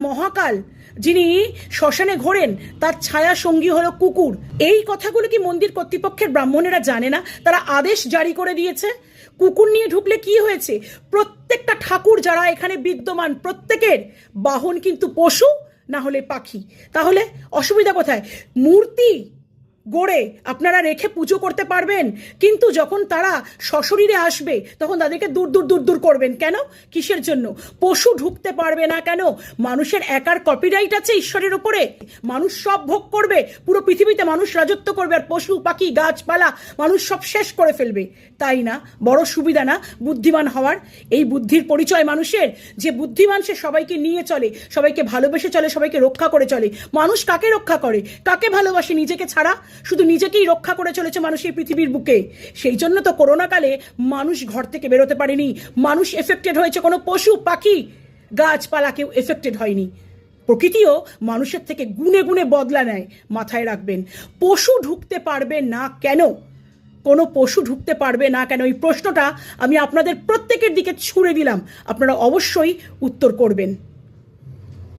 মহাকাল যিনি শ্মশানে ঘোরেন তার ছায়া সঙ্গী হলো কুকুর। এই কথাগুলো কি মন্দির কর্তৃপক্ষের ব্রাহ্মণেরা জানে না? তারা আদেশ জারি করে দিয়েছে। কুকুর নিয়ে ঢুকলে কি হয়েছে? প্রত্যেকটা ঠাকুর যারা এখানে বিদ্যমান প্রত্যেকের বাহন কিন্তু পশু না হলে পাখি। তাহলে অসুবিধা কোথায়? মূর্তি গড়ে আপনারা রেখে পুজো করতে পারবেন, কিন্তু যখন তারা সশরীরে আসবে তখন তাদেরকে দূর দূর দূর দূর করবেন কেন? কিসের জন্য? পশু ঢুকতে পারবে না কেন? মানুষের একার কপিরাইট আছে ঈশ্বরের উপরে? মানুষ সব ভোগ করবে, পুরো পৃথিবীতে মানুষ রাজত্ব করবে, আর পশু পাখি গাছপালা মানুষ সব শেষ করে ফেলবে। তাই না? বড় সুবিধা না বুদ্ধিমান হওয়ার? এই বুদ্ধির পরিচয় মানুষের। যে বুদ্ধিমান সে সবাইকে নিয়ে চলে, সবাইকে ভালোবেসে চলে, সবাইকে রক্ষা করে চলে। মানুষ কাকে রক্ষা করে, কাকে ভালোবাসে? নিজেকে ছাড়া শুধু নিজেকেই রক্ষা করে চলেছে মানুষ এই পৃথিবীর বুকে। সেই জন্য তো করোনাকালে মানুষ ঘর থেকে বেরোতে পারেনি, মানুষ এফেক্টেড হয়েছে, কোনো পশু পাখি গাছপালা কেউ এফেক্টেড হয়নি। প্রকৃতিও মানুষের থেকে গুণে গুণে বদলা নেয়, মাথায় রাখবেন। পশু ঢুকতে পারবে না কেন? কোনো পশু ঢুকতে পারবে না কেন? এই প্রশ্নটা আমি আপনাদের প্রত্যেকের দিকে ছুড়ে দিলাম, আপনারা অবশ্যই উত্তর করবেন।